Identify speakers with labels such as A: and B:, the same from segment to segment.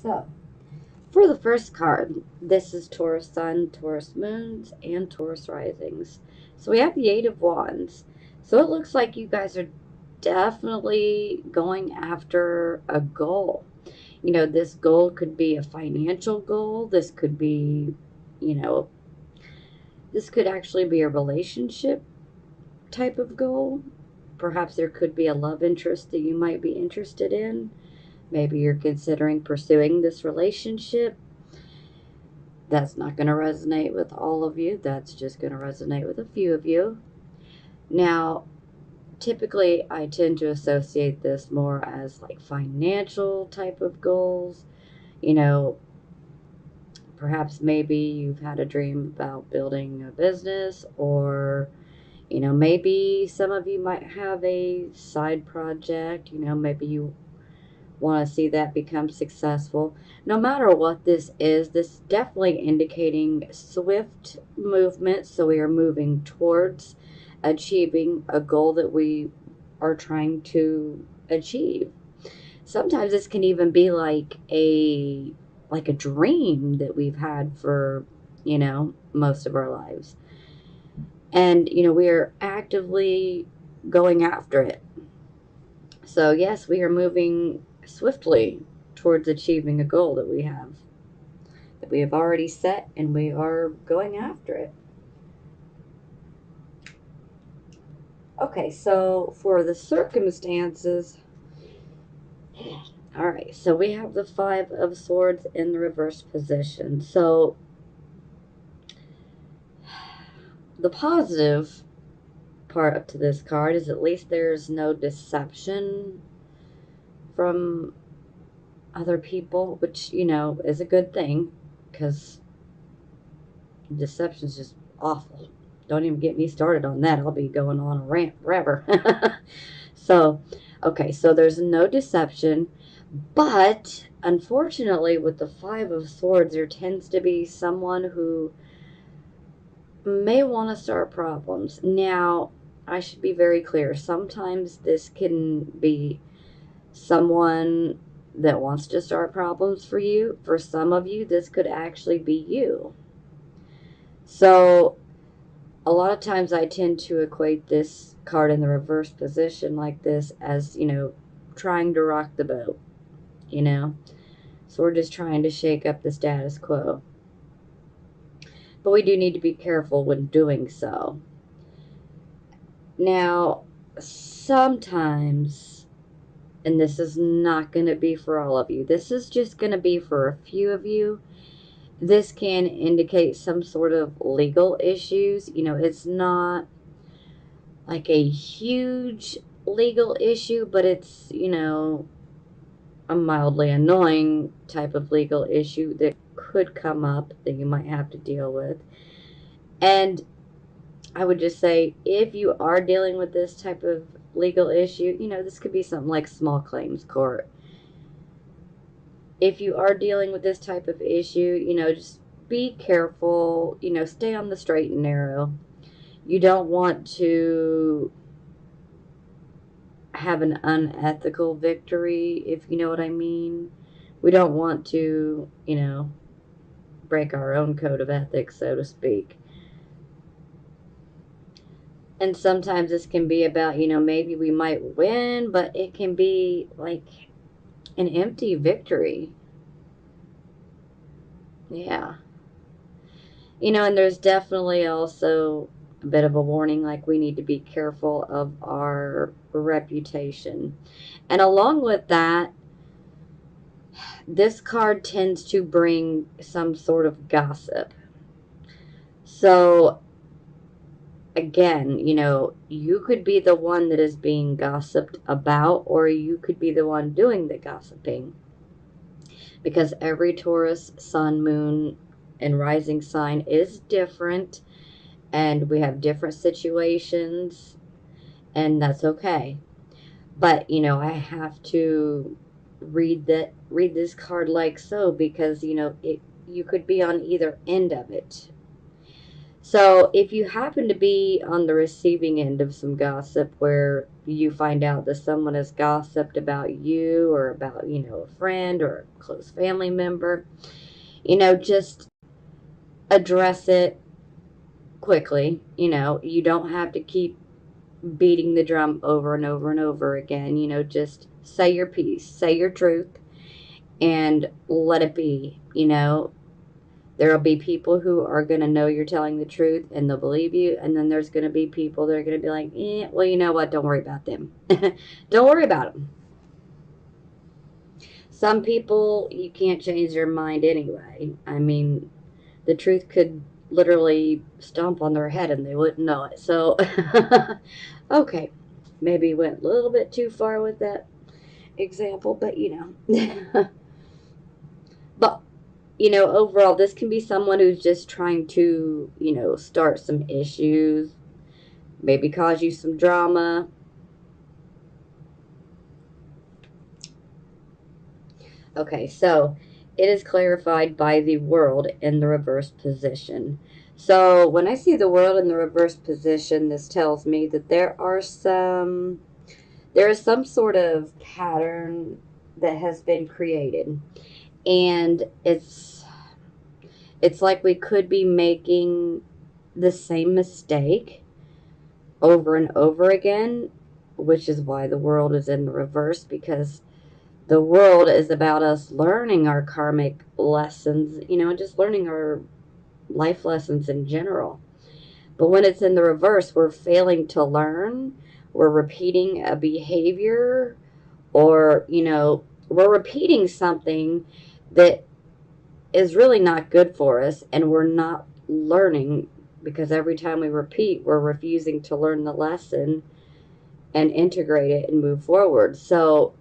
A: So, for the first card, this is Taurus Sun, Taurus Moons, and Taurus Risings. So we have the Eight of Wands. So it looks like you guys are definitely going after a goal. You know, this goal could be a financial goal. This could be, you know, this could actually be a relationship type of goal. Perhaps there could be a love interest that you might be interested in. Maybe you're considering pursuing this relationship. That's not going to resonate with all of you. That's just going to resonate with a few of you. Now, typically, I tend to associate this more as like financial type of goals. You know, perhaps maybe you've had a dream about building a business, or, you know, maybe some of you might have a side project. You know, maybe you want to see that become successful. No matter what this is definitely indicating swift movement. So we are moving towards achieving a goal that we are trying to achieve. Sometimes this can even be like a dream that we've had for, you know, most of our lives. And, you know, we are actively going after it. So, yes, we are moving swiftly towards achieving a goal that we have already set, and we are going after it. Okay, so for the circumstances, all right, so we have the Five of Swords in the reverse position. So the positive part up to this card is at least there's no deception from other people, which, you know, is a good thing, because deception is just awful. Don't even get me started on that. I'll be going on a rant forever. So, okay, so there's no deception, but unfortunately, with the Five of Swords, there tends to be someone who may want to start problems. Now, I should be very clear. Sometimes this can be someone that wants to start problems for you. For some of you, this could actually be you. So, a lot of times I tend to equate this card in the reverse position like this as, you know, trying to rock the boat, you know. So we're just trying to shake up the status quo. But we do need to be careful when doing so. Now, sometimes, and this is not going to be for all of you, this is just going to be for a few of you. This can indicate some sort of legal issues. You know, it's not like a huge legal issue, but it's, you know, a mildly annoying type of legal issue that could come up that you might have to deal with. And I would just say, if you are dealing with this type of legal issue, you know, this could be something like small claims court. If you are dealing with this type of issue, you know, just be careful, you know, stay on the straight and narrow. You don't want to have an unethical victory, if you know what I mean. We don't want to, you know, break our own code of ethics, so to speak. And sometimes this can be about, you know, maybe we might win, but it can be like an empty victory. Yeah. You know, and there's definitely also a bit of a warning, like we need to be careful of our reputation. And along with that, this card tends to bring some sort of gossip. So, again, you know, you could be the one that is being gossiped about, or you could be the one doing the gossiping. Because every Taurus, sun, moon, and rising sign is different, and we have different situations, and that's okay. But, you know, I have to read this card like so, because, you know, you could be on either end of it. So if you happen to be on the receiving end of some gossip where you find out that someone has gossiped about you or about, a friend or a close family member, just address it quickly. You don't have to keep beating the drum over and over and over again. Just say your piece, say your truth, and let it be. There will be people who are going to know you're telling the truth and they'll believe you. And then there's going to be people that are going to be like, well, you know what? Don't worry about them. Don't worry about them. Some people, you can't change their mind anyway. I mean, the truth could literally stomp on their head and they wouldn't know it. So, okay, maybe went a little bit too far with that example, but but overall, this can be someone who's just trying to, start some issues, maybe cause you some drama. Okay, so it is clarified by the world in the reverse position. So when I see the world in the reverse position, this tells me that there is some sort of pattern that has been created. And it's like we could be making the same mistake over and over again, which is why the world is in the reverse, because the world is about us learning our karmic lessons, just learning our life lessons in general. But when it's in the reverse, we're failing to learn, we're repeating a behavior, or, we're repeating something that is really not good for us, and we're not learning because every time we repeat, we're refusing to learn the lesson and integrate it and move forward. So,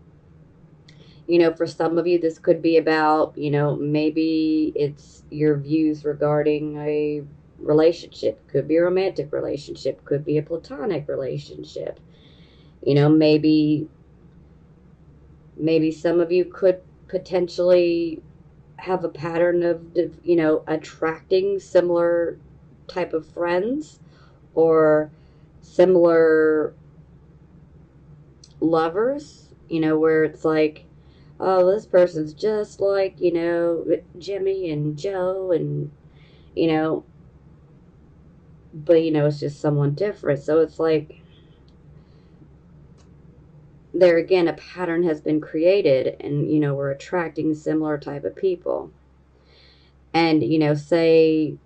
A: for some of you, this could be about, maybe it's your views regarding a relationship. Could be a romantic relationship, could be a platonic relationship. Maybe some of you could potentially have a pattern of, attracting similar type of friends or similar lovers, where it's like, oh, this person's just like, Jimmy and Joe, and, you know, but, it's just someone different. So it's like, there again, a pattern has been created, and, we're attracting similar type of people. And, say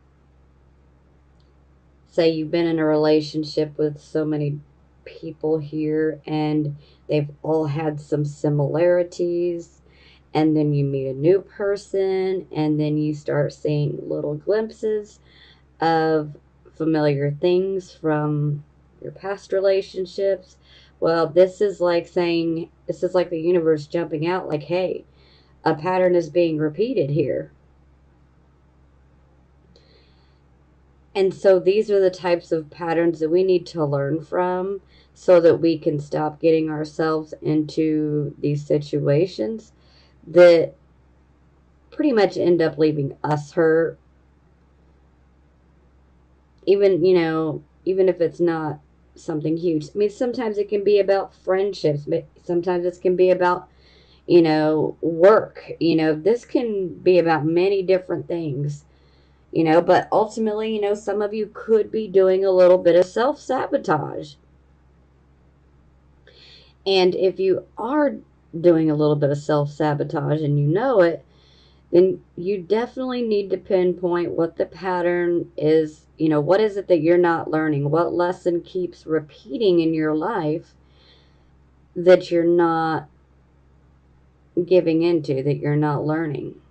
A: you've been in a relationship with so many people here and they've all had some similarities, and then you meet a new person and then you start seeing little glimpses of familiar things from your past relationships. Well, this is like the universe jumping out like, hey, a pattern is being repeated here. And so these are the types of patterns that we need to learn from so that we can stop getting ourselves into these situations that pretty much end up leaving us hurt. Even if it's not something huge. I mean, sometimes it can be about friendships, but sometimes it can be about, work. This can be about many different things. But ultimately, some of you could be doing a little bit of self sabotage. And if you are doing a little bit of self sabotage and you know it, then you definitely need to pinpoint what the pattern is. What is it that you're not learning? What lesson keeps repeating in your life that you're not giving into, that you're not learning?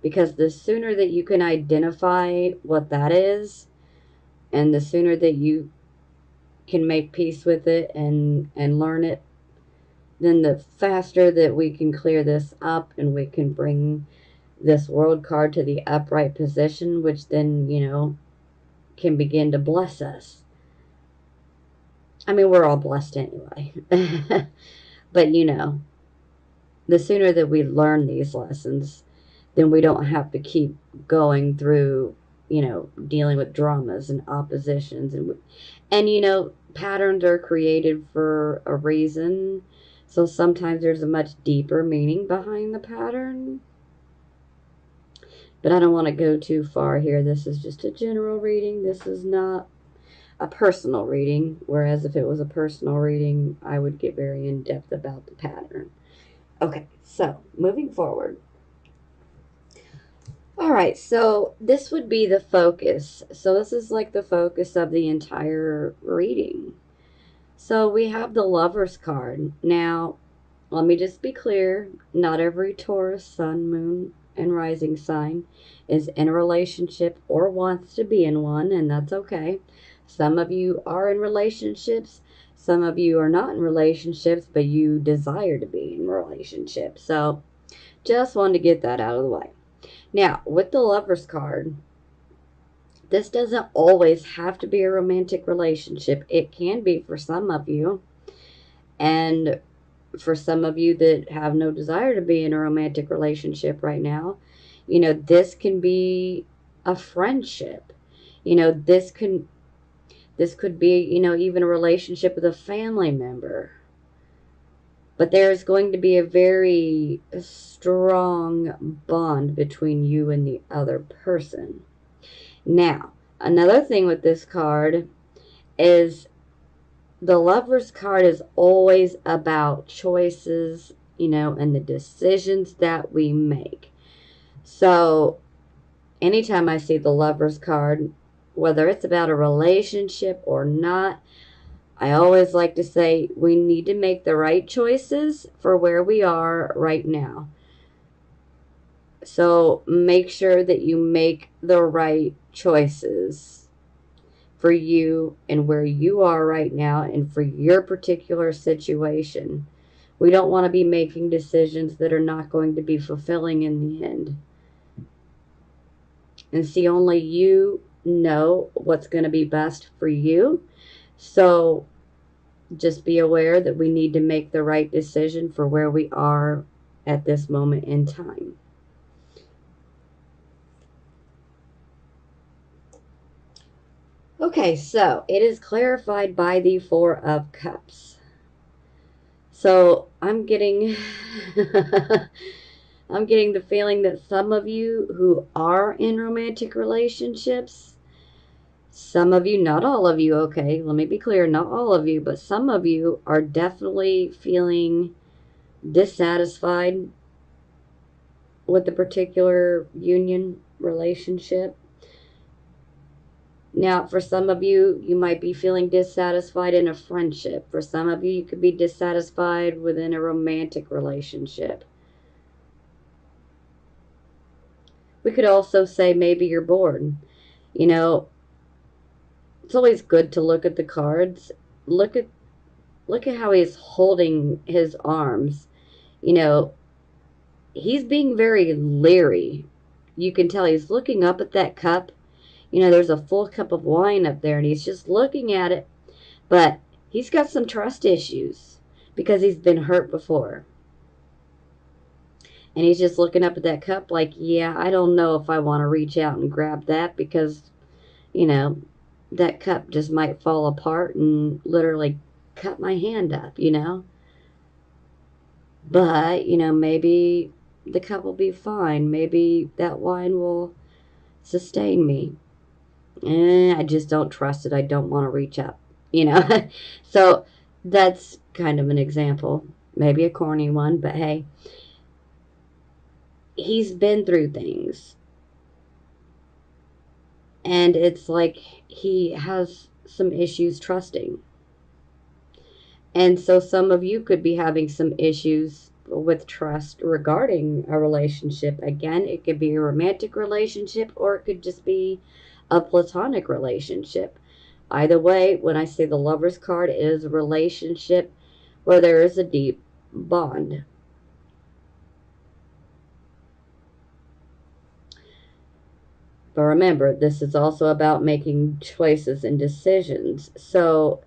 A: Because the sooner that you can identify what that is, and the sooner that you can make peace with it and learn it, then the faster that we can clear this up and we can bring this world card to the upright position, which then, can begin to bless us. I mean, we're all blessed anyway. But, the sooner that we learn these lessons, then we don't have to keep going through dealing with dramas and oppositions. And patterns are created for a reason. So sometimes there's a much deeper meaning behind the pattern. But I don't want to go too far here. This is just a general reading. This is not a personal reading. Whereas if it was a personal reading, I would get very in-depth about the pattern. Okay, so moving forward. All right, so this would be the focus. So this is like the focus of the entire reading. So we have the Lover's card. Now, let me just be clear. Not every Taurus, Sun, Moon, and Rising sign is in a relationship or wants to be in one, and that's okay. Some of you are in relationships. Some of you are not in relationships, but you desire to be in relationships. So just wanted to get that out of the way. Now, with the Lover's card, this doesn't always have to be a romantic relationship. It can be for some of you. And for some of you that have no desire to be in a romantic relationship right now, this can be a friendship. This could be, even a relationship with a family member. But there's going to be a very strong bond between you and the other person. Now, another thing with this card is the Lover's card is always about choices, and the decisions that we make. So, anytime I see the Lover's card, whether it's about a relationship or not, I always like to say we need to make the right choices for where we are right now. So make sure that you make the right choices for you and where you are right now and for your particular situation. We don't want to be making decisions that are not going to be fulfilling in the end. And see, only you know what's going to be best for you. So just be aware that we need to make the right decision for where we are at this moment in time. Okay, so it is clarified by the Four of Cups. So I'm getting I'm getting the feeling that some of you who are in romantic relationships, some of you, not all of you, okay, let me be clear, not all of you, but some of you are definitely feeling dissatisfied with the particular union relationship. Now, for some of you, you might be feeling dissatisfied in a friendship. For some of you, you could be dissatisfied within a romantic relationship. We could also say maybe you're bored. It's always good to look at the cards. Look at how he's holding his arms. He's being very leery. You can tell he's looking up at that cup. There's a full cup of wine up there, and he's just looking at it. But he's got some trust issues because he's been hurt before. And he's just looking up at that cup like, yeah, I don't know if I want to reach out and grab that because, that cup just might fall apart and literally cut my hand up, But, maybe the cup will be fine. Maybe that wine will sustain me. I just don't trust it. I don't want to reach up, So that's kind of an example. Maybe a corny one, but hey, he's been through things. And it's like he has some issues trusting. And so some of you could be having some issues with trust regarding a relationship. Again, it could be a romantic relationship or it could just be a platonic relationship. Either way, when I say the Lover's card, it is a relationship where there is a deep bond. But remember, this is also about making choices and decisions. So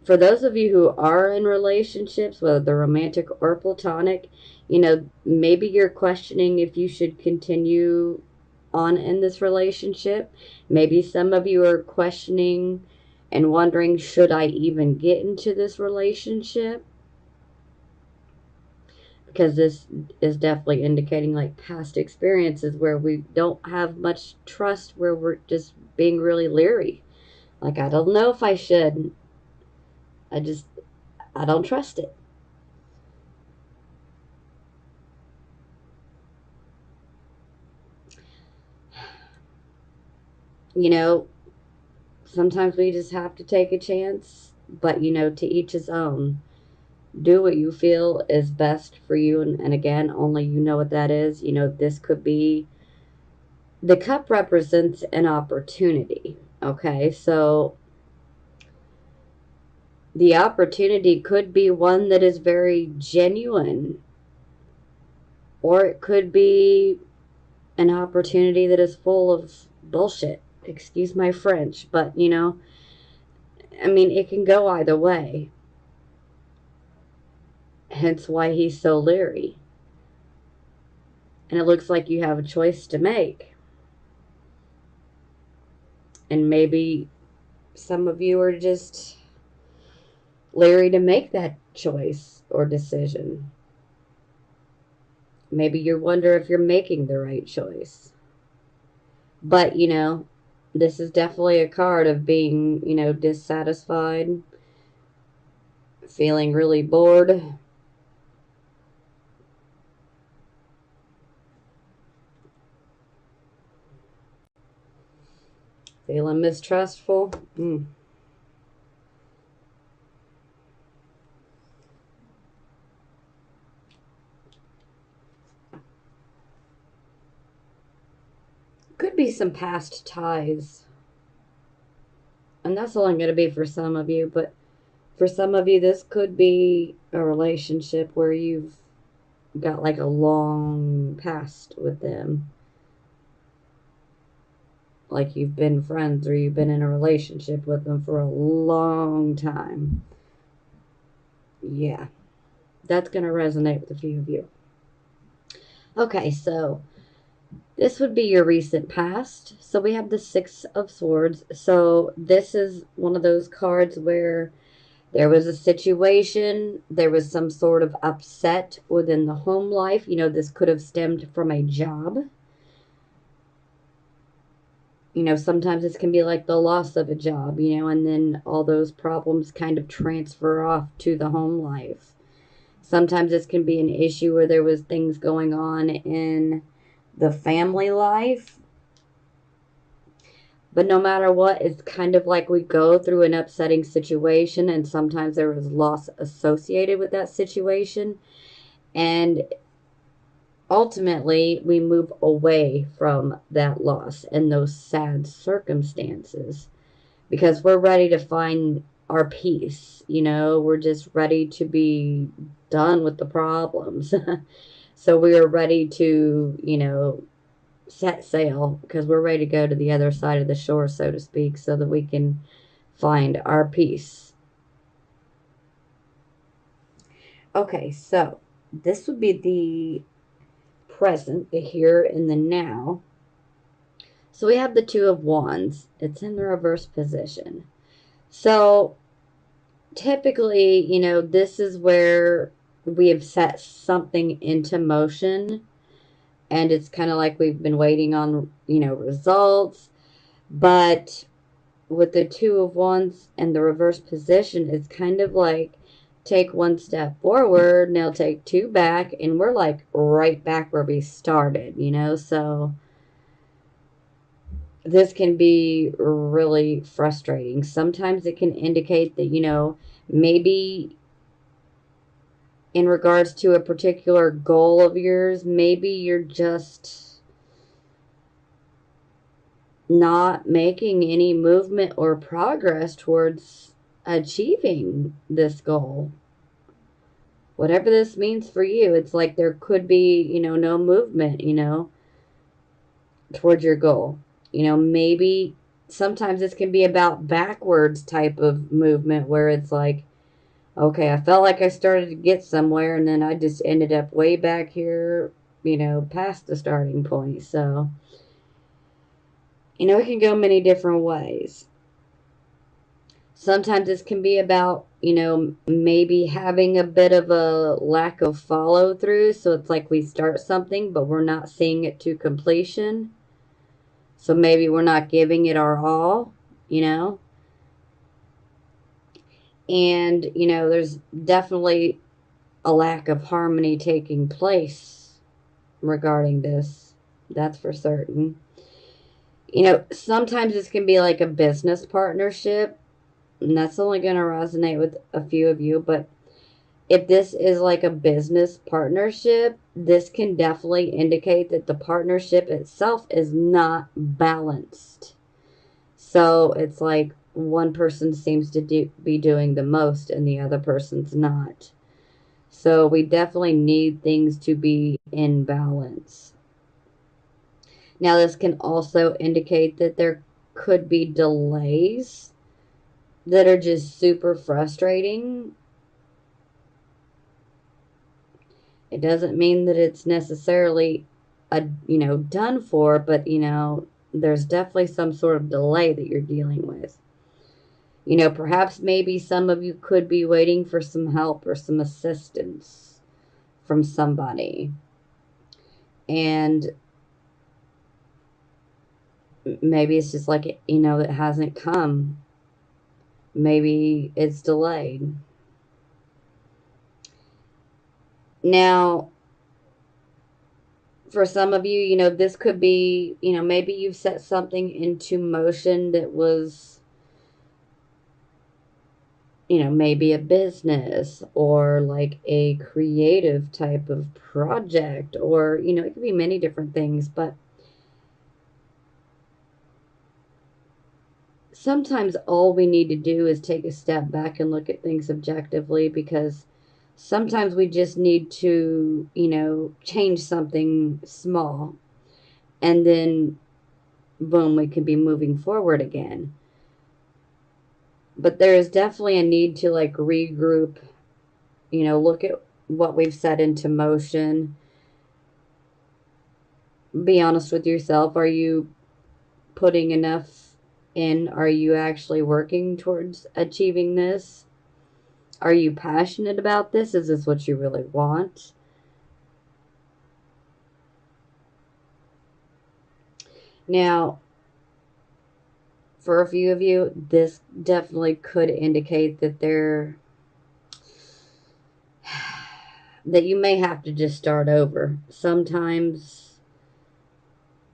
A: for those of you who are in relationships, whether they're romantic or platonic, maybe you're questioning if you should continue on in this relationship. Maybe some of you are questioning and wondering, should I even get into this relationship? Because this is definitely indicating like past experiences where we don't have much trust, where we're just being really leery. Like, I don't know if I should. I don't trust it. You know, sometimes we just have to take a chance, but to each his own. Do what you feel is best for you, and again, only you know what that is. This could be, the cup represents an opportunity. Okay, so the opportunity could be one that is very genuine, or it could be an opportunity that is full of bullshit. Excuse my French, but I mean, it can go either way. Hence why he's so leery. And it looks like you have a choice to make. And maybe some of you are just leery to make that choice or decision. Maybe you wonder if you're making the right choice. But, this is definitely a card of being, dissatisfied, feeling really bored. Feeling mistrustful. Could be some past ties. And that's only going to be for some of you, but for some of you, this could be a relationship where you've got like a long past with them. Like you've been friends or you've been in a relationship with them for a long time. Yeah, that's going to resonate with a few of you. Okay, so this would be your recent past. So we have the Six of Swords. So this is one of those cards where there was a situation, there was some sort of upset within the home life. This could have stemmed from a job. Sometimes this can be like the loss of a job, and then all those problems kind of transfer off to the home life. Sometimes this can be an issue where there was things going on in the family life. But no matter what, it's kind of like we go through an upsetting situation, and sometimes there was loss associated with that situation. And ultimately, we move away from that loss and those sad circumstances because we're ready to find our peace. We're just ready to be done with the problems. So we are ready to, set sail because we're ready to go to the other side of the shore, so to speak, so that we can find our peace. Okay, so this would be the present, the here and the now. So we have the Two of Wands. It's in the reverse position. So typically, this is where we have set something into motion, and it's kind of like we've been waiting on, results. But with the Two of Wands and the reverse position, it's kind of like take one step forward, now take two back, and we're like right back where we started, so this can be really frustrating. Sometimes it can indicate that, maybe in regards to a particular goal of yours, maybe you're just not making any movement or progress towards achieving this goal. Whatever this means for you, it's like there could be, no movement, towards your goal. Maybe sometimes this can be about backwards type of movement where it's like, okay, I felt like I started to get somewhere and then I just ended up way back here, past the starting point. So You know, it can go many different ways. Sometimes this can be about, you know, maybe having a bit of a lack of follow through. So it's like we start something, but we're not seeing it to completion. So maybe we're not giving it our all, you know. And, you know, there's definitely a lack of harmony taking place regarding this. That's for certain. You know, sometimes this can be like a business partnership, and that's only going to resonate with a few of you, but if this is like a business partnership, this can definitely indicate that the partnership itself is not balanced. So it's like one person seems to be doing the most and the other person's not. So we definitely need things to be in balance. Now, this can also indicate that there could be delays that are just super frustrating. It doesn't mean that it's necessarily done for, but there's definitely some sort of delay that you're dealing with. Perhaps maybe some of you could be waiting for some help or some assistance from somebody. And maybe it's just like, it hasn't come. Maybe it's delayed. Now, for some of you, this could be, maybe you've set something into motion that was, maybe a business or like a creative type of project, or, it could be many different things. But sometimes all we need to do is take a step back and look at things objectively, because sometimes we just need to, change something small, and then boom, we can be moving forward again. But there is definitely a need to like regroup, look at what we've set into motion. Be honest with yourself. Are you putting enough in? Are you actually working towards achieving this? Are you passionate about this? Is this what you really want? Now, for a few of you, this definitely could indicate that that you may have to just start over. Sometimes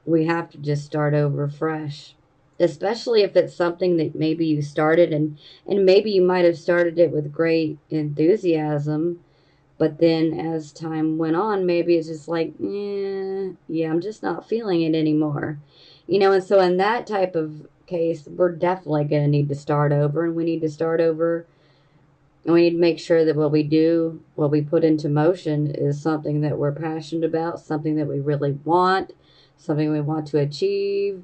A: we have to just start over fresh, especially if it's something that maybe you started, and maybe you might have started it with great enthusiasm, but then as time went on, maybe it's just like, yeah, I'm just not feeling it anymore. And so in that type of case, we're definitely going to need to start over, and we need to start over, and we need to make sure that what we do, what we put into motion, is something that we're passionate about, something that we really want, something we want to achieve,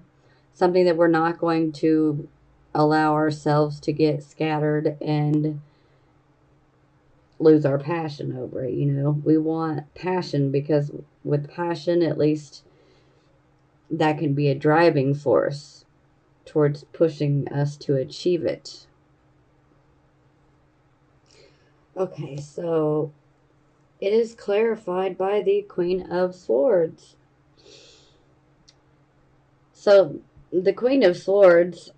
A: something that we're not going to allow ourselves to get scattered and lose our passion over it. We want passion, because with passion, at least that can be a driving force towards pushing us to achieve it. Okay, so it is clarified by the Queen of Swords. So the Queen of Swords,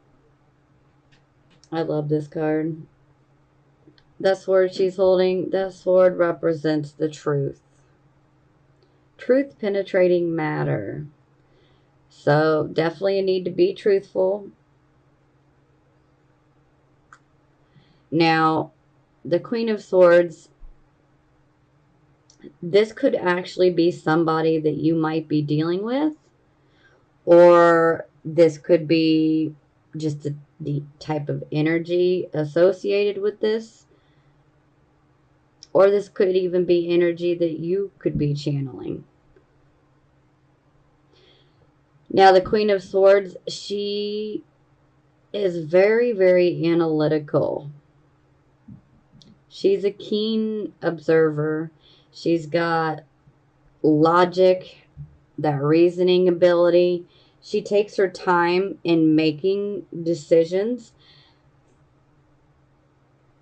A: I love this card. The sword she's holding, the sword represents the truth. Truth penetrating matter. So definitely a need to be truthful. Now, the Queen of Swords, this could actually be somebody that you might be dealing with, or this could be just the type of energy associated with this, or this could even be energy that you could be channeling. Now, the Queen of Swords, she is very, very analytical. She's a keen observer. She's got logic, that reasoning ability. She takes her time in making decisions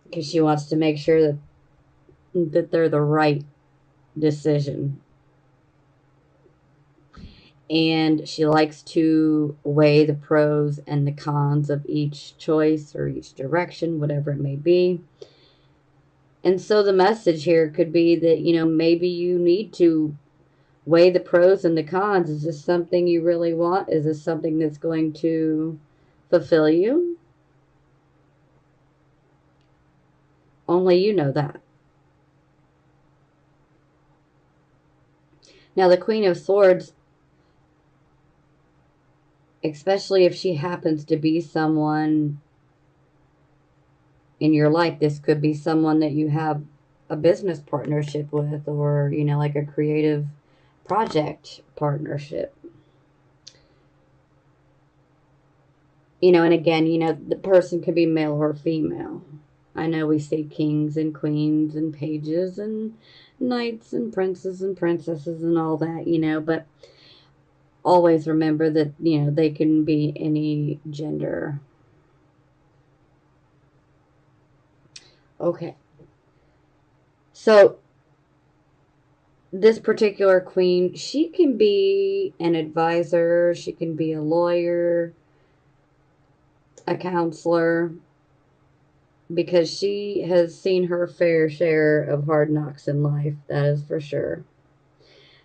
A: because she wants to make sure that they're the right decision. And she likes to weigh the pros and the cons of each choice or each direction, whatever it may be. And so the message here could be that, maybe you need to weigh the pros and the cons. Is this something you really want? Is this something that's going to fulfill you? Only you know that. Now, the Queen of Swords, especially if she happens to be someone in your life, this could be someone that you have a business partnership with, or, like a creative project partnership. And again, the person could be male or female. I know we see kings and queens and pages and knights and princes and princesses and all that, but always remember that, they can be any gender. Okay. So this particular queen, she can be an advisor, she can be a lawyer, a counselor, because she has seen her fair share of hard knocks in life, that is for sure.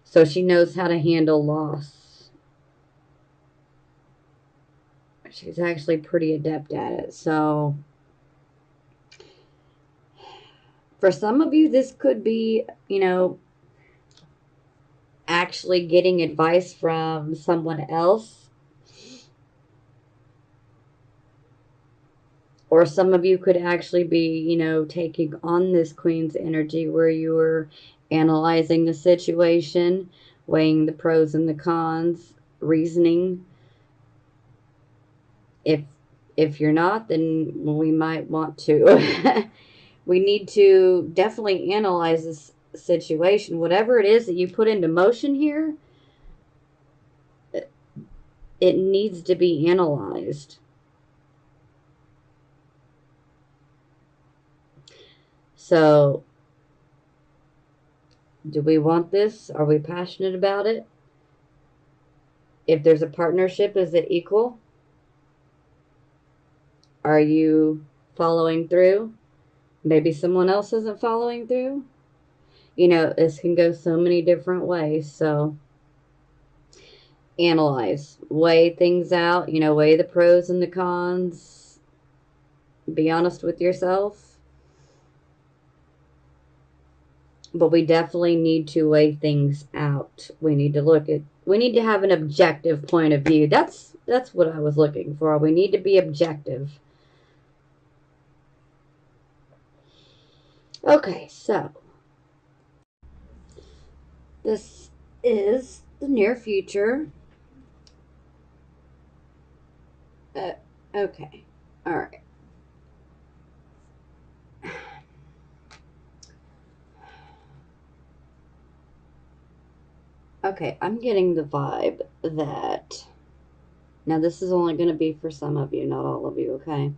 A: So she knows how to handle loss. She's actually pretty adept at it. So for some of you, this could be, actually getting advice from someone else. Or some of you could actually be, taking on this queen's energy where you're analyzing the situation, weighing the pros and the cons, reasoning. If you're not, then we might want to. We need to definitely analyze this situation. Whatever it is that you put into motion here, it needs to be analyzed. So, do we want this? Are we passionate about it? If there's a partnership, is it equal? Are you following through? Maybe someone else isn't following through. This can go so many different ways. So, analyze, weigh things out, weigh the pros and the cons. Be honest with yourself. But we definitely need to weigh things out. We need to have an objective point of view. That's what I was looking for. We need to be objective. Okay, so this is the near future. Okay. All right. Okay, I'm getting the vibe that... Now, this is only going to be for some of you, not all of you, okay?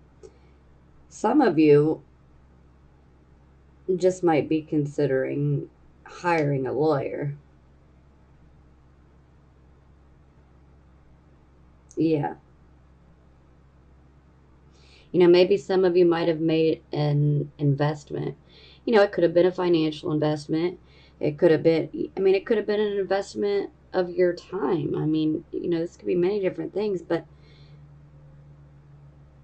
A: Some of you just might be considering hiring a lawyer. Yeah. Maybe some of you might have made an investment. It could have been a financial investment. It could have been, it could have been an investment of your time. This could be many different things, but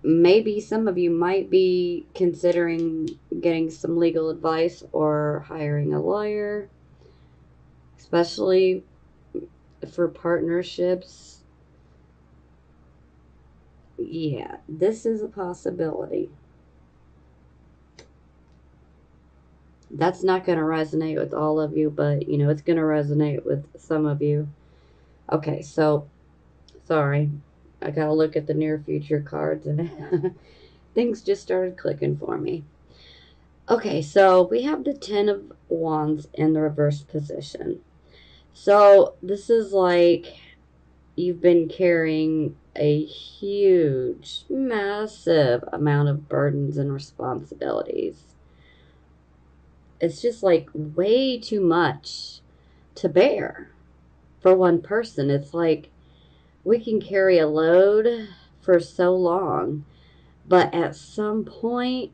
A: maybe some of you might be considering getting some legal advice or hiring a lawyer, especially for partnerships. Yeah, this is a possibility. That's not going to resonate with all of you, but, it's going to resonate with some of you. Okay, so, sorry. I got to look at the near future cards, and things just started clicking for me. Okay, so we have the Ten of Wands in the reverse position. So, this is like you've been carrying a huge, massive amount of burdens and responsibilities. It's just like way too much to bear for one person. It's like we can carry a load for so long, but at some point,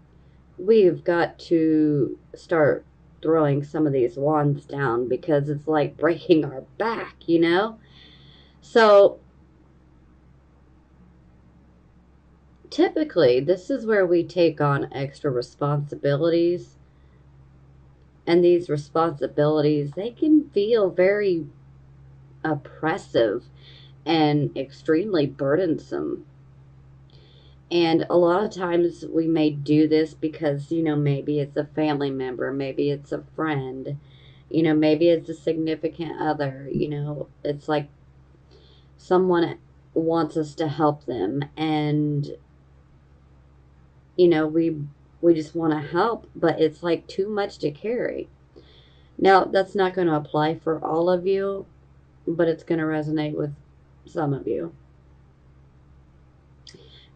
A: we've got to start throwing some of these wands down because it's like breaking our back, you know? So typically, this is where we take on extra responsibilities. And these responsibilities, they can feel very oppressive and extremely burdensome. And a lot of times we may do this because, maybe it's a family member, maybe it's a friend, maybe it's a significant other, it's like someone wants us to help them and, we just want to help, but it's like too much to carry. Now, that's not going to apply for all of you, but it's going to resonate with some of you.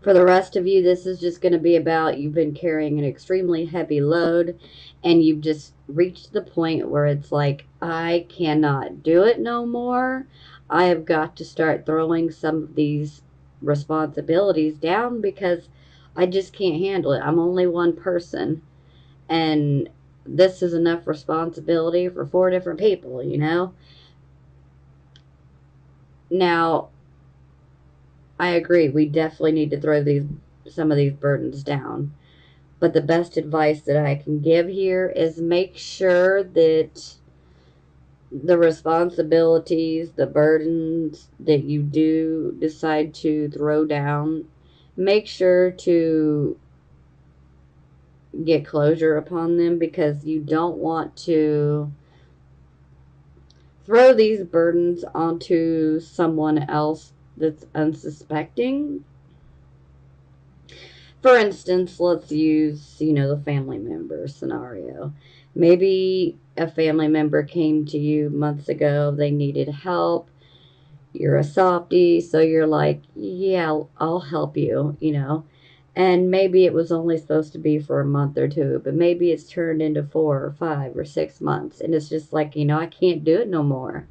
A: For the rest of you, this is just going to be about you've been carrying an extremely heavy load and you've just reached the point where it's like, I cannot do it no more. I have got to start throwing some of these responsibilities down because I just can't handle it. I'm only one person, and this is enough responsibility for 4 different people. Now, I agree. We definitely need to throw some of these burdens down. But the best advice that I can give here is make sure that the responsibilities, the burdens that you do decide to throw down, make sure to get closure upon them, because you don't want to throw these burdens onto someone else that's unsuspecting. For instance, let's use, the family member scenario. Maybe a family member came to you months ago, they needed help. You're a softie, so you're like, yeah, I'll help you. And maybe it was only supposed to be for a month or two, but maybe it's turned into 4 or 5 or 6 months. And it's just like, I can't do it no more.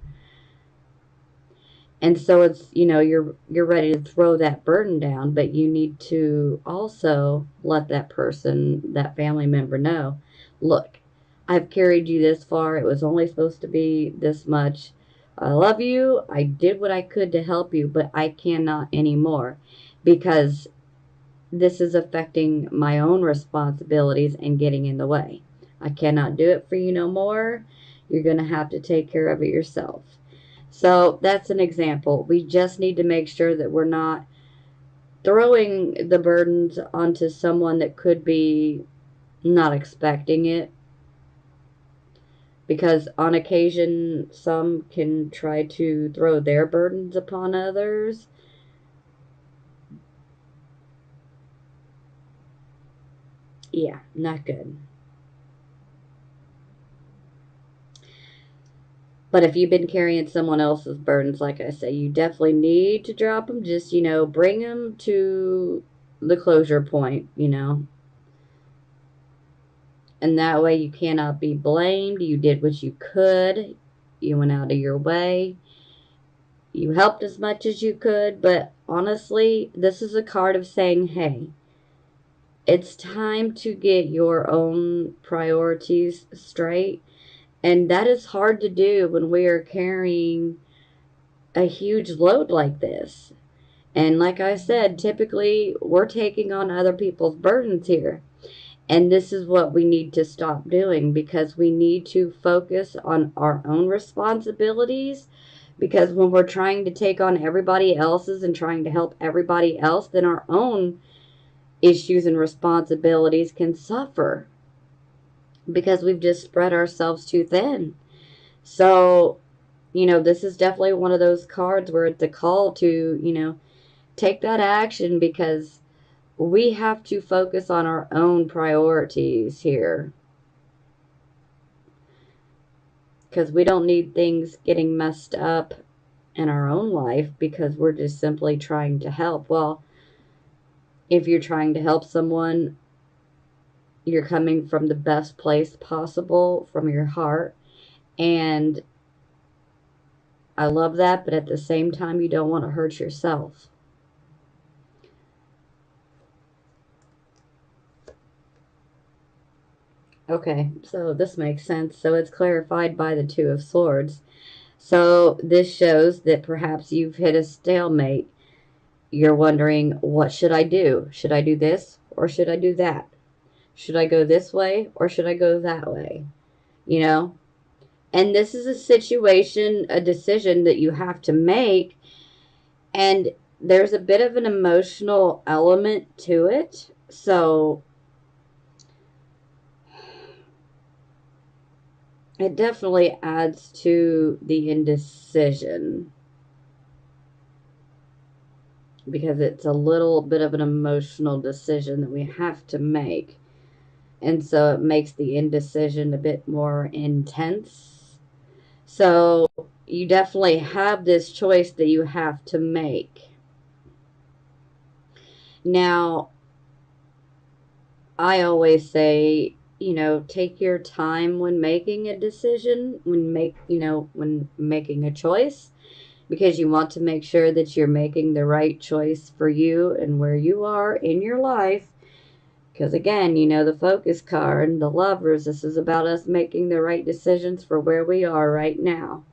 A: And so it's, you're ready to throw that burden down, but you need to also let that person, that family member, know, look, I've carried you this far. It was only supposed to be this much. I love you. I did what I could to help you, but I cannot anymore because this is affecting my own responsibilities and getting in the way. I cannot do it for you no more. You're going to have to take care of it yourself. So that's an example. We just need to make sure that we're not throwing the burdens onto someone that could be not expecting it. Because on occasion, some can try to throw their burdens upon others. Yeah, not good. But if you've been carrying someone else's burdens, like I say, you definitely need to drop them. Just, bring them to the closure point. And that way you cannot be blamed. You did what you could. You went out of your way. You helped as much as you could. But honestly, this is a card of saying, hey, it's time to get your own priorities straight. And that is hard to do when we are carrying a huge load like this. And like I said, typically we're taking on other people's burdens here. And this is what we need to stop doing, because we need to focus on our own responsibilities. Because when we're trying to take on everybody else's and trying to help everybody else, then our own issues and responsibilities can suffer because we've just spread ourselves too thin. So, this is definitely one of those cards where it's a call to, take that action, because we have to focus on our own priorities here. Because we don't need things getting messed up in our own life because we're just simply trying to help. Well, if you're trying to help someone, you're coming from the best place possible, from your heart. And I love that, but at the same time, you don't want to hurt yourself. Okay, so this makes sense. So it's clarified by the Two of Swords. So this shows that perhaps you've hit a stalemate. You're wondering, what should I do? Should I do this or should I do that? Should I go this way or should I go that way? You know? And this is a situation, a decision that you have to make. And there's a bit of an emotional element to it. So it definitely adds to the indecision because it's a little bit of an emotional decision that we have to make. And so it makes the indecision a bit more intense. So you definitely have this choice that you have to make. Now, I always say, take your time when making a decision, when making a choice, because you want to make sure that you're making the right choice for you and where you are in your life. Because again, the focus card, the lovers, this is about us making the right decisions for where we are right now.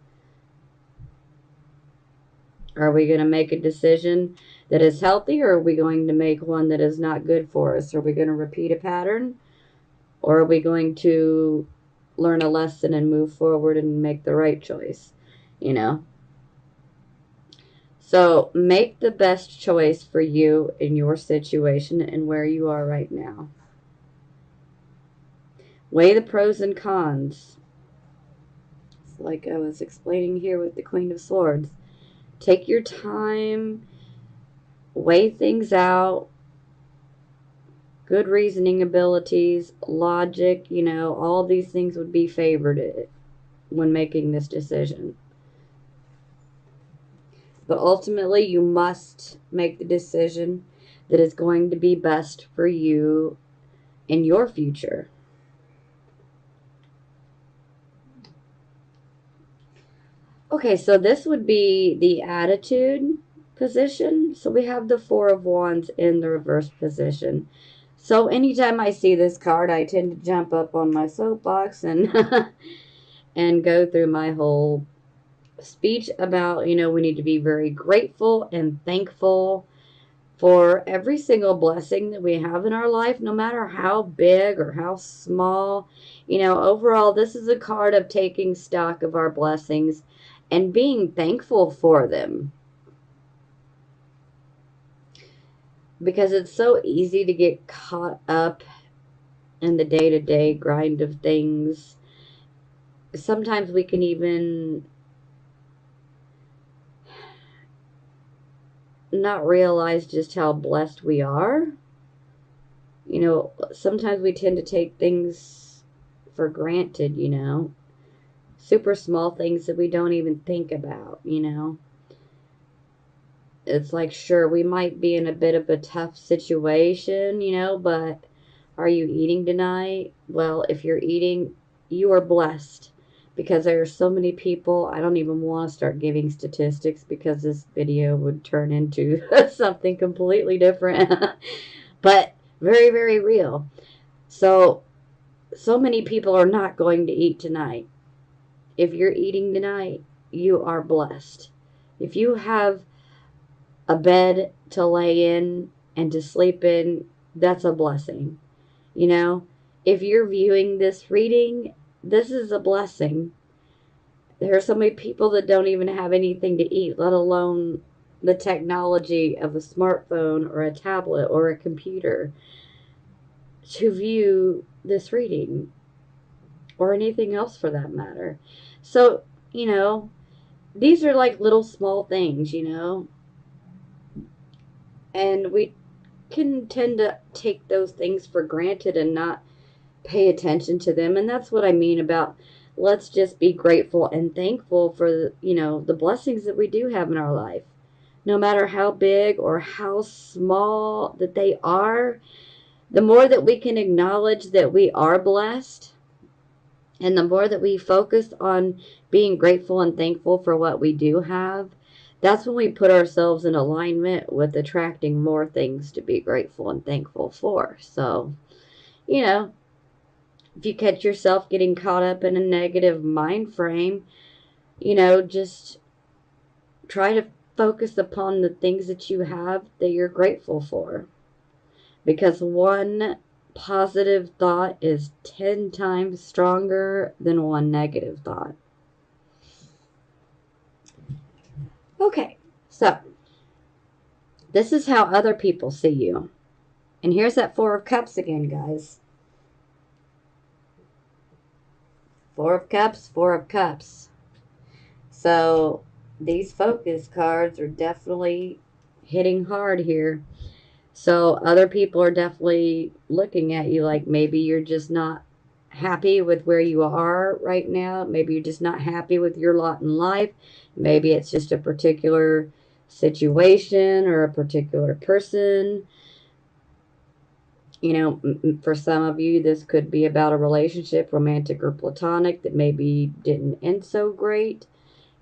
A: Are we going to make a decision that is healthy, or are we going to make one that is not good for us? Are we going to repeat a pattern, or are we going to learn a lesson and move forward and make the right choice? So make the best choice for you in your situation and where you are right now. Weigh the pros and cons. It's like I was explaining here with the Queen of Swords. Take your time, weigh things out, good reasoning abilities, logic, all these things would be favored when making this decision. But ultimately, you must make the decision that is going to be best for you in your future. Okay, so this would be the attitude position. So we have the Four of Wands in the reverse position. So anytime I see this card, I tend to jump up on my soapbox and and go through my whole speech about, we need to be very grateful and thankful for every single blessing that we have in our life, no matter how big or how small. Overall, this is a card of taking stock of our blessings and being thankful for them. Because it's so easy to get caught up in the day-to-day grind of things. Sometimes we can even not realize just how blessed we are. Sometimes we tend to take things for granted, super small things that we don't even think about. It's like, sure, we might be in a bit of a tough situation, but are you eating tonight? Well, if you're eating, you are blessed, because there are so many people. I don't even want to start giving statistics because this video would turn into something completely different, but very, very real. So many people are not going to eat tonight. If you're eating tonight, you are blessed. If you have a bed to lay in and to sleep in, that's a blessing. If you're viewing this reading, this is a blessing. There are so many people that don't even have anything to eat, let alone the technology of a smartphone or a tablet or a computer to view this reading, or anything else for that matter. So, these are like little small things, and we can tend to take those things for granted and not pay attention to them. And that's what I mean about let's just be grateful and thankful for the blessings that we do have in our life. No matter how big or how small that they are, the more that we can acknowledge that we are blessed, and the more that we focus on being grateful and thankful for what we do have, that's when we put ourselves in alignment with attracting more things to be grateful and thankful for. So, you know, if you catch yourself getting caught up in a negative mind frame, just try to focus upon the things that you have that you're grateful for. Because one positive thought is 10 times stronger than one negative thought. Okay, so this is how other people see you. And here's that Four of Cups again, guys. Four of Cups, Four of Cups. So these focus cards are definitely hitting hard here. So other people are definitely looking at you like maybe you're just not happy with where you are right now. Maybe you're just not happy with your lot in life. Maybe it's just a particular situation or a particular person. For some of you, this could be about a relationship, romantic or platonic, that maybe didn't end so great.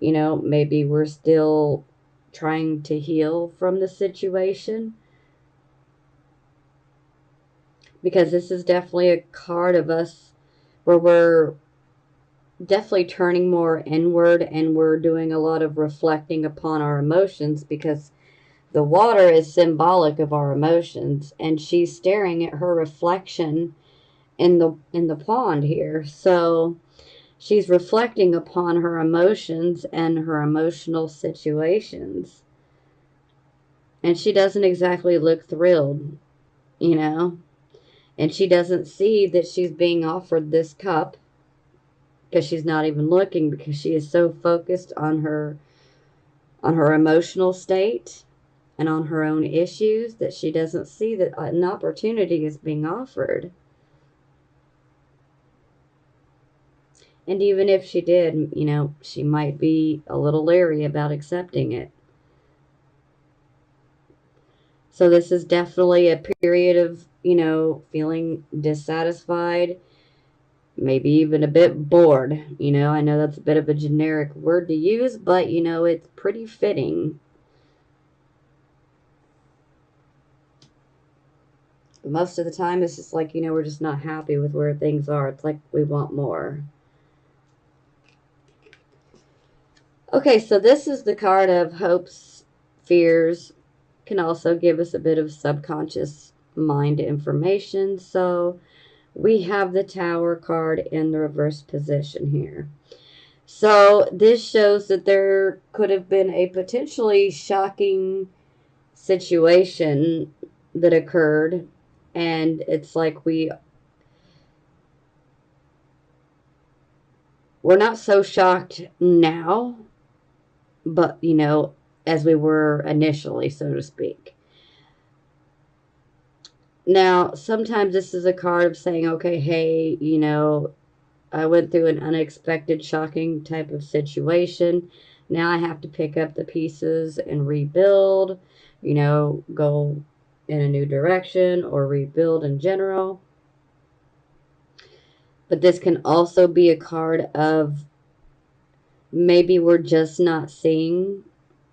A: Maybe we're still trying to heal from the situation. Because this is definitely a card of us where we're definitely turning more inward, and we're doing a lot of reflecting upon our emotions, because the water is symbolic of our emotions, and she's staring at her reflection in the pond here. So she's reflecting upon her emotions and her emotional situations, and she doesn't exactly look thrilled, and she doesn't see that she's being offered this cup, because she's not even looking, because she is so focused on her emotional state and on her own issues, that she doesn't see that an opportunity is being offered. And even if she did, she might be a little leery about accepting it. So this is definitely a period of, feeling dissatisfied, maybe even a bit bored. I know that's a bit of a generic word to use, but, it's pretty fitting. Most of the time, it's just like, we're just not happy with where things are. It's like we want more. Okay, so this is the card of hopes, fears. Can also give us a bit of subconscious mind information. So we have the Tower card in the reverse position here. So this shows that there could have been a potentially shocking situation that occurred, and it's like we're not so shocked now, but as we were initially, so to speak. Now, sometimes this is a card of saying, okay, hey, I went through an unexpected, shocking type of situation. Now I have to pick up the pieces and rebuild, go in a new direction or rebuild in general. But this can also be a card of maybe we're just not seeing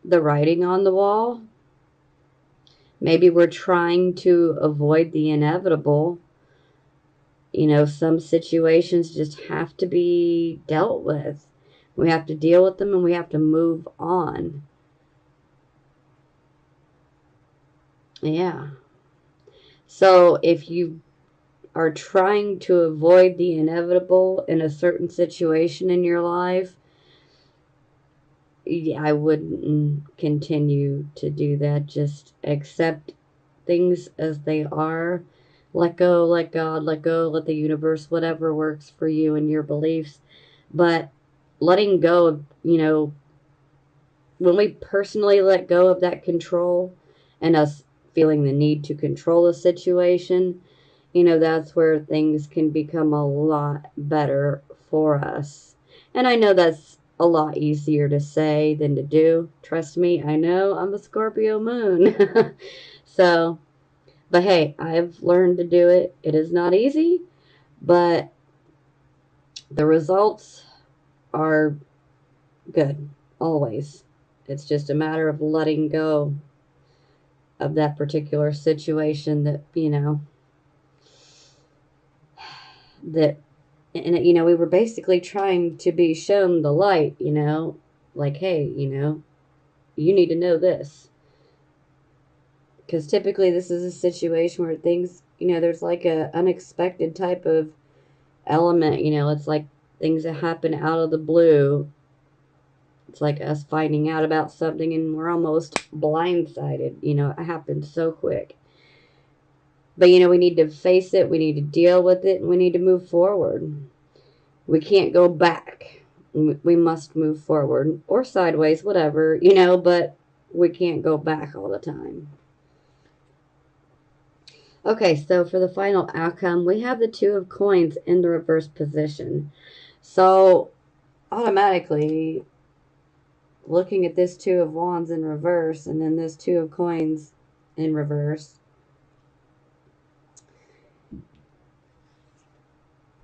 A: the writing on the wall. Maybe we're trying to avoid the inevitable. Some situations just have to be dealt with. We have to deal with them, and we have to move on. Yeah. So if you are trying to avoid the inevitable in a certain situation in your life, I wouldn't continue to do that. Just accept things as they are. Let go, let God, let go, let the universe, whatever works for you and your beliefs. But letting go of, when we personally let go of that control and us feeling the need to control a situation, that's where things can become a lot better for us. And I know that's a lot easier to say than to do. Trust me, I know I'm a Scorpio moon. So, but hey, I've learned to do it. It is not easy, but the results are good, always. It's just a matter of letting go of that particular situation that, that, and, we were basically trying to be shown the light, like, hey, you need to know this. Because typically this is a situation where things, there's like a unexpected type of element, it's like things that happen out of the blue. It's like us finding out about something and we're almost blindsided. It happened so quick. But, we need to face it. We need to deal with it. And we need to move forward. We can't go back. We must move forward or sideways, whatever, but we can't go back all the time. Okay, so for the final outcome, we have the Two of Coins in the reverse position. So, automatically, looking at this Two of Wands in reverse and then this Two of Coins in reverse,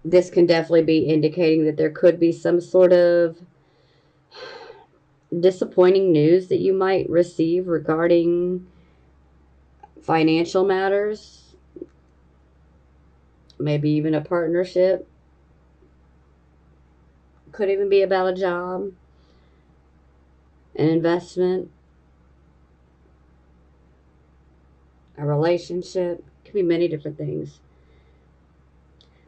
A: this can definitely be indicating that there could be some sort of disappointing news that you might receive regarding financial matters, maybe even a partnership. Could even be about a job, an investment, a relationship. Could be many different things.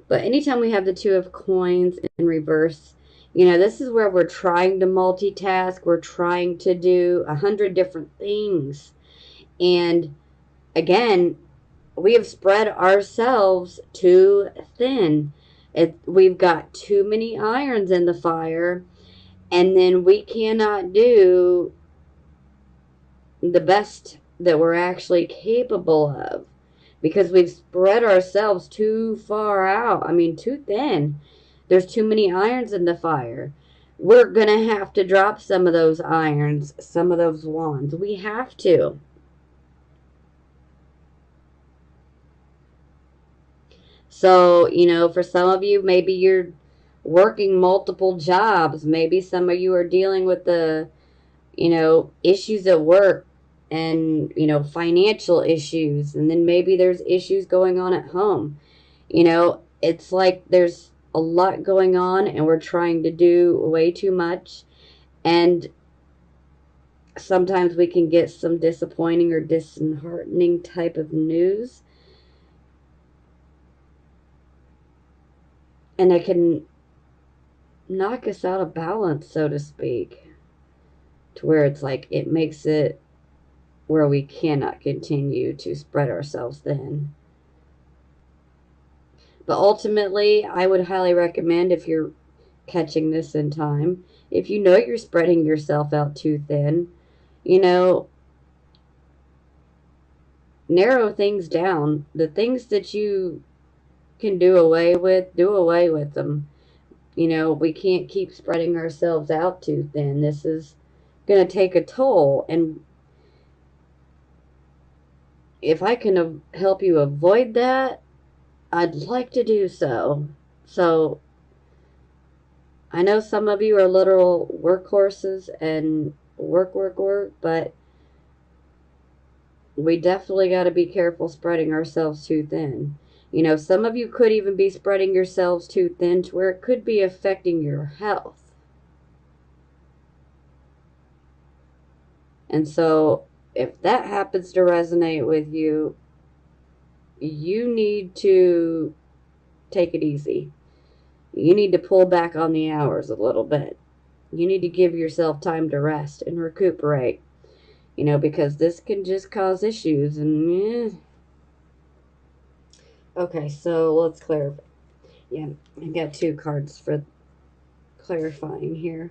A: But anytime we have the Two of Coins in reverse, this is where we're trying to multitask. We're trying to do 100 different things. And again, we have spread ourselves too thin. We've got too many irons in the fire. And then we cannot do the best that we're actually capable of. Because we've spread ourselves too far out. I mean, too thin. There's too many irons in the fire. We're going to have to drop some of those irons, some of those wands. We have to. So, for some of you, maybe you're working multiple jobs. Maybe some of you are dealing with the, issues at work and, financial issues. And then maybe there's issues going on at home. It's like there's a lot going on and we're trying to do way too much. And sometimes we can get some disappointing or disheartening type of news. And it can knock us out of balance, so to speak. To where it's like it makes it where we cannot continue to spread ourselves thin. But ultimately, I would highly recommend, if you're catching this in time, if you know you're spreading yourself out too thin, narrow things down. The things that you can do away with them. We can't keep spreading ourselves out too thin. This is going to take a toll. And if I can help you avoid that, I'd like to do so. So, I know some of you are literal workhorses and work, but we definitely got to be careful spreading ourselves too thin. Some of you could even be spreading yourselves too thin to where it could be affecting your health. And so, if that happens to resonate with you, you need to take it easy. You need to pull back on the hours a little bit. You need to give yourself time to rest and recuperate. Because this can just cause issues. And okay, so let's clarify. Yeah, I got two cards for clarifying here.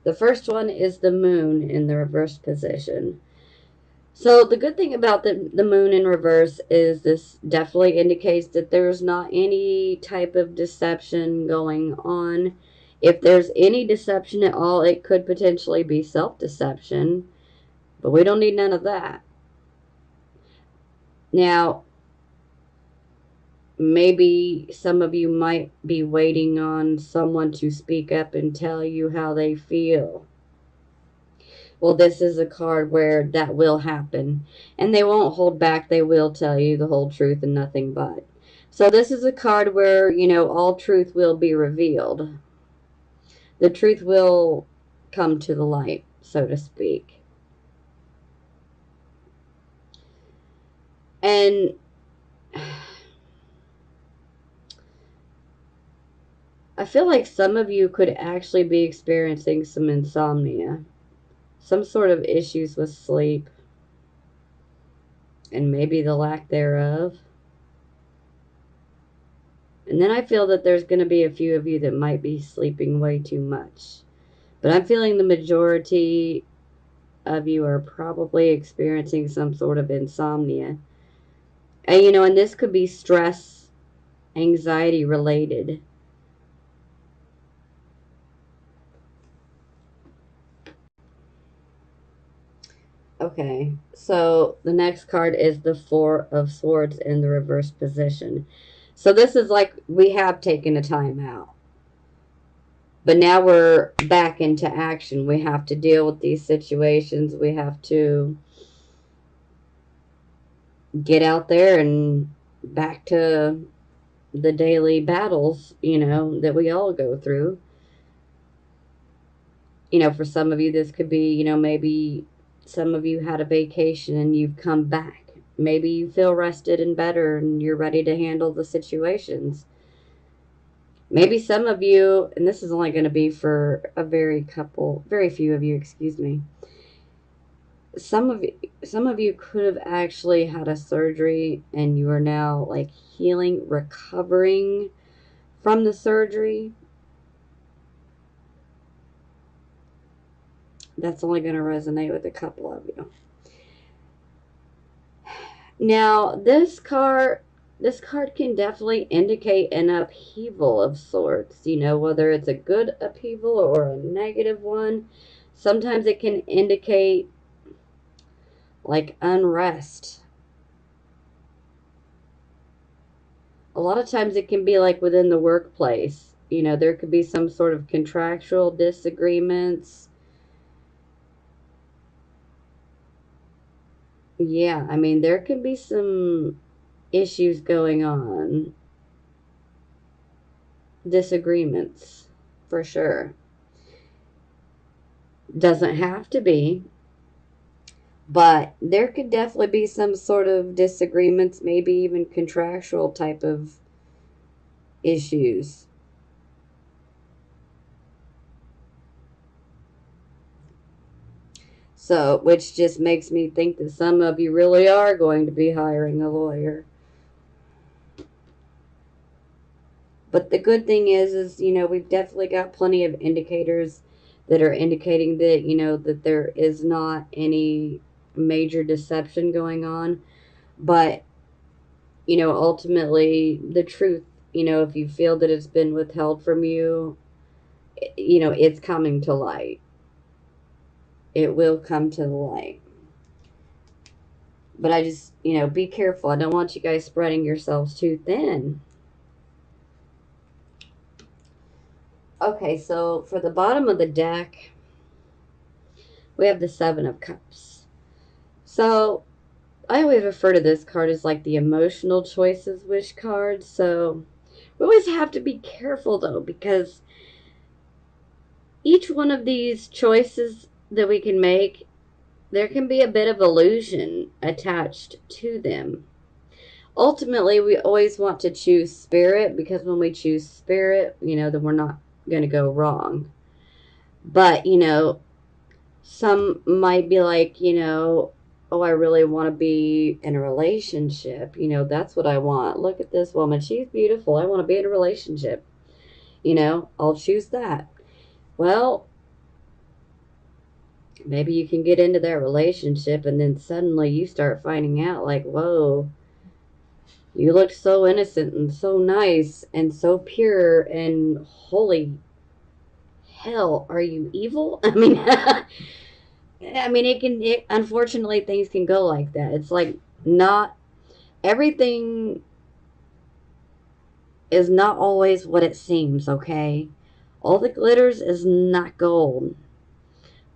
A: The first one is the moon in the reverse position. So the good thing about the moon in reverse is this definitely indicates that there's not any type of deception going on. If there's any deception at all, it could potentially be self-deception, but we don't need none of that. Now, maybe some of you might be waiting on someone to speak up and tell you how they feel. Well, this is a card where that will happen. And they won't hold back. They will tell you the whole truth and nothing but. So this is a card where, all truth will be revealed. The truth will come to the light, so to speak. And I feel like some of you could actually be experiencing some insomnia, some sort of issues with sleep, and maybe the lack thereof. And then I feel that there's going to be a few of you that might be sleeping way too much. But I'm feeling the majority of you are probably experiencing some sort of insomnia. And this could be stress, anxiety related. Okay, so the next card is the Four of Swords in the reverse position. So this is like we have taken a time out. But now we're back into action. We have to deal with these situations. We have to get out there and back to the daily battles, that we all go through. For some of you, this could be, maybe some of you had a vacation and you've come back. Maybe you feel rested and better and you're ready to handle the situations. Maybe some of you, and this is only going to be for a very few of you, excuse me. Some of you could have actually had a surgery and you are now like healing, recovering from the surgery. That's only going to resonate with a couple of you. Now, this card can definitely indicate an upheaval of sorts, whether it's a good upheaval or a negative one. Sometimes it can indicate like unrest. A lot of times it can be like within the workplace. There could be some sort of contractual disagreements. Yeah, I mean, there could be some issues going on. Disagreements, for sure. Doesn't have to be. But there could definitely be some sort of disagreements, maybe even contractual type of issues. So, which just makes me think that some of you really are going to be hiring a lawyer. But the good thing is, we've definitely got plenty of indicators that are indicating that, that there is not any major deception going on. But, ultimately, the truth, if you feel that it's been withheld from you, it's coming to light. It will come to the light. But I just, be careful. I don't want you guys spreading yourselves too thin. Okay, so for the bottom of the deck, we have the Seven of Cups. So I always refer to this card as like the emotional choices wish card. So we always have to be careful though, because each one of these choices that we can make, there can be a bit of illusion attached to them. Ultimately, we always want to choose spirit, because when we choose spirit, then we're not going to go wrong. But, some might be like, oh, I really want to be in a relationship. That's what I want. Look at this woman. She's beautiful. I want to be in a relationship. I'll choose that. Well, maybe you can get into that relationship and then suddenly you start finding out like, whoa, you look so innocent and so nice and so pure and holy. hell? Are you evil? I mean, unfortunately, things can go like that. It's like not everything is not always what it seems, okay? All the glitters is not gold.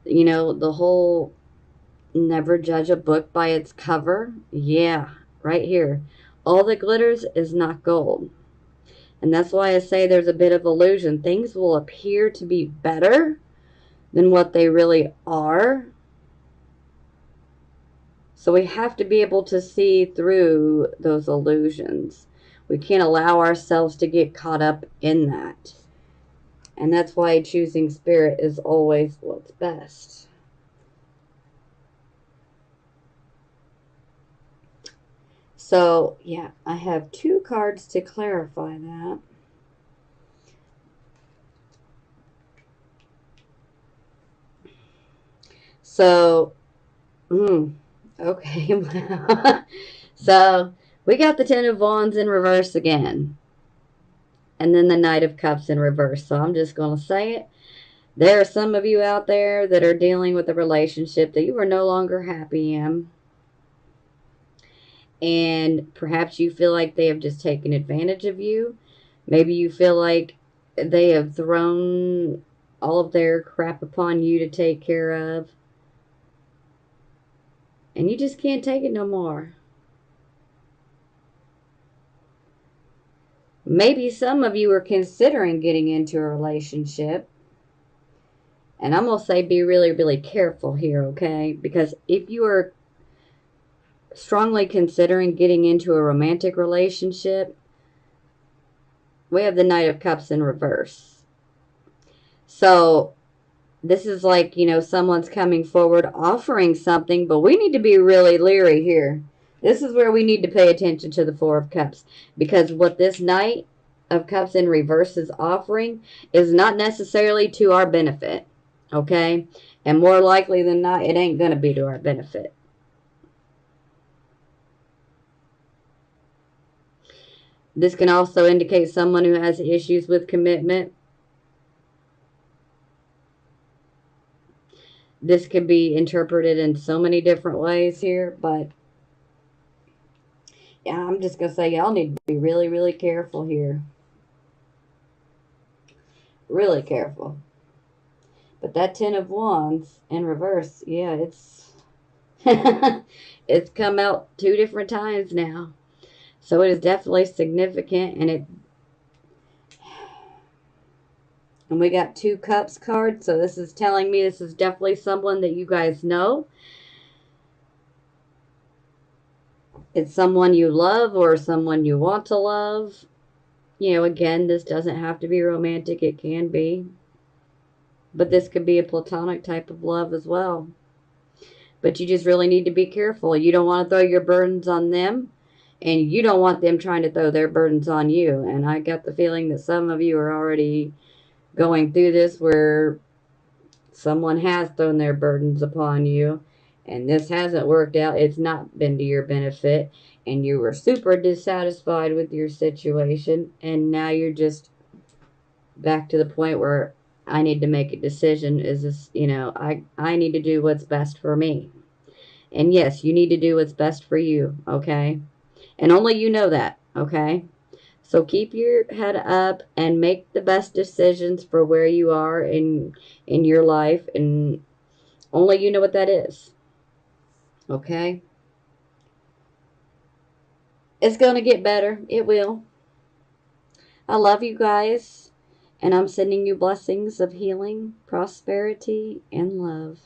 A: You know, the whole never judge a book by its cover. Yeah, right here. All that glitters is not gold. And that's why I say there's a bit of illusion. Things will appear to be better than what they really are. So we have to be able to see through those illusions. We can't allow ourselves to get caught up in that. And that's why choosing spirit is always what's best. So, yeah, I have 2 cards to clarify that. So, okay. So, we got the Ten of Wands in reverse again. And then the Knight of Cups in reverse. So, I'm just going to say it. There are some of you out there that are dealing with a relationship that you are no longer happy in. And perhaps you feel like they have just taken advantage of you. Maybe you feel like they have thrown all of their crap upon you to take care of. And you just can't take it no more. Maybe some of you are considering getting into a relationship. And I'm going to say be really, really careful here, okay? Because if you are strongly considering getting into a romantic relationship, we have the Knight of Cups in reverse. So this is like, you know, someone's coming forward offering something, but we need to be really leery here. This is where we need to pay attention to the Four of Cups, because what this Knight of Cups in reverse is offering is not necessarily to our benefit, okay? And more likely than not, it ain't going to be to our benefit. This can also indicate someone who has issues with commitment. This could be interpreted in so many different ways here, but yeah, I'm just going to say y'all need to be really, really careful here. Really careful. But that Ten of Wands in reverse, yeah, it's it's come out 2 different times now. So it is definitely significant, and we got 2 Cups cards, so this is telling me this is definitely someone that you guys know. It's someone you love or someone you want to love. You know, again, this doesn't have to be romantic. It can be. But this could be a platonic type of love as well. But you just really need to be careful. You don't want to throw your burdens on them, and you don't want them trying to throw their burdens on you. And I got the feeling that some of you are already going through this where someone has thrown their burdens upon you, and this hasn't worked out. It's not been to your benefit, and you were super dissatisfied with your situation, and now you're just back to the point where I need to make a decision. Is this, you know, I need to do what's best for me. And yes, you need to do what's best for you, okay? And only you know that, okay? So keep your head up and make the best decisions for where you are in your life, and only you know what that is. Okay? It's going to get better. It will. I love you guys, and I'm sending you blessings of healing, prosperity, and love.